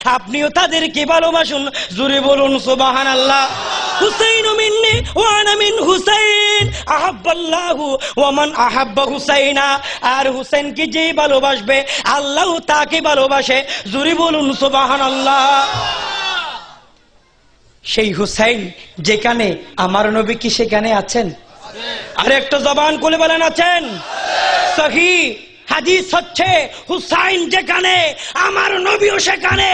আপনিও তাদেরকে ভালোবাসুন, জোরে বলুন সুবহানাল্লাহ। হুসাইন মিন্নি ওয়া আনা মিন হুসাইন, আহাব্বাল্লাহু ওয়া মান আহাব্বা হুসাইনা। আর হুসাইনকে যে ভালোবাসবে আল্লাহ তাকে ভালোবাসে, জোরে বলুন সুবহানাল্লাহ। সেই হুসাইন যেখানে, আমার নবী কি সেখানে আছেন? আর একটা জবান খুলে বলেন আছেন? সহিহ হাদিস হচ্ছে হুসাইন যেখানে আমার নবীও সেখানে,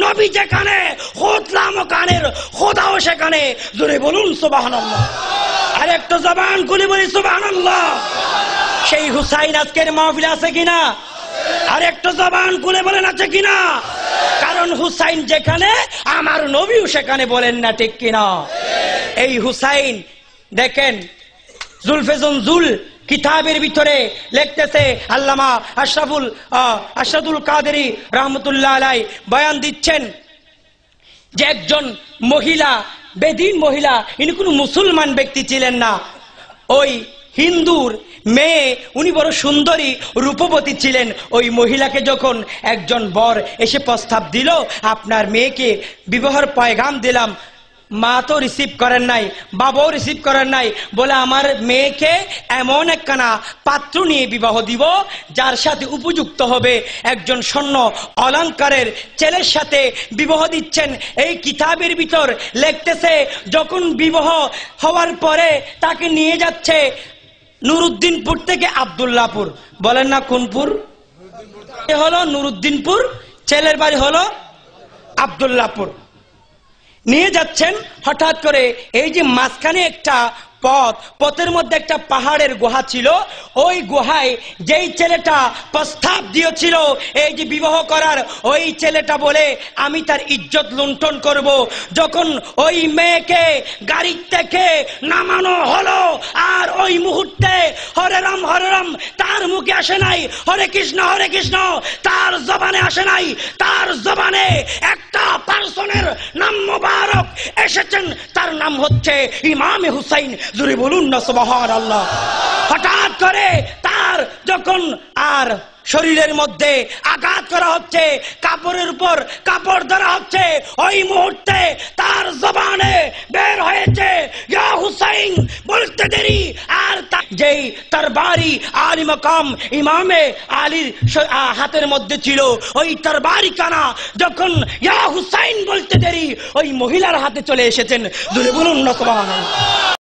নবী যেখানে খোদলাম কানের খোদাও সেখানে, জোরে বলুন সুবহানাল্লাহ। আর একটা জবান খুলে বলি সুবহানাল্লাহ। সেই হুসাইন আজকের মাহফিলে আছে কিনা? আর একটা জবান খুলে বলেন আছে কিনা? কারণ হুসাইন যেখানে আমার নবীও সেখানে, বলেন না ঠিক কিনা? এই হুসাইন দেখেন, জুলফেজুন জুল কিতাবের ভিতরে লিখতেছে আল্লামা আশরাফুল কাদেরী রহমতুল্লাহ আলাইহি বয়ান দিচ্ছেন যে একজন মহিলা, বেদিন মহিলা, ইনি কোনো মুসলমান ব্যক্তি ছিলেন না, ওই হিন্দুর মেয়ে, উনি বড় সুন্দরী রূপবতী ছিলেন। ওই মহিলাকে যখন একজন বর এসে প্রস্তাব দিল, আপনার মেয়েকে বিবাহের পয়গাম দিলাম, মা তো রিসিভ করেন নাই, বাবাও রিসিভ করেন নাই, বলে আমার মেয়েকে এমন একখানা পাত্র নিয়ে বিবাহ দিব যার সাথে উপযুক্ত হবে, একজন স্বর্ণ অলংকারের ছেলের সাথে বিবাহ দিচ্ছেন। এই কিতাবের ভিতর লিখতেছে যখন বিবাহ হওয়ার পরে তাকে নিয়ে যাচ্ছে নুরুদ্দিনপুর থেকে আব্দুল্লাহপুর, বলেন না কোনপুর? এ হলো নুরুদ্দিনপুর, ছেলের বাড়ি হলো আব্দুল্লাহপুর। নিয়ে যাচ্ছেন, হঠাৎ করে এই যে মাঝখানে একটা পথের মধ্যে একটা পাহাড়ের গুহা ছিল, ওই গুহায় যেই ছেলেটা প্রস্তাব দিয়েছিল এই যে বিবাহ করার, ওই ছেলেটা বলে আমি তার ইজ্জত লুণ্ঠন করব। যখন ওই মেয়েকে গাড়ি থেকে নামানো হলো, আর ওই মুহূর্তে হরে রাম তার মুখে আসে নাই, হরে কৃষ্ণ তার জবানে আসে নাই, তার জবানে একটা পার্সনের নাম মুবারক এসেছেন, তার নাম হচ্ছে ইমামে হুসাইন, জোরে বলুন না সুবহানাল্লাহ। হঠাৎ করে তার যখন আর শরীরের মধ্যে আঘাত করা হচ্ছে, কাপড়ের উপর কাপড় ধরা হচ্ছে, ওই মুহূর্তে তার জবানে বের হয়েছে ইয়া হুসাইন বলতে দেরি। আর যেই তরবারি আলী মাকাম ইমামে আলীর হাতের মধ্যে ছিল, ওই তরবারি কানা যখন ইয়া হুসাইন বলতে দেরি ওই মহিলার হাতে চলে এসেছেন, জোরে বলুন না সুবহানাল্লাহ।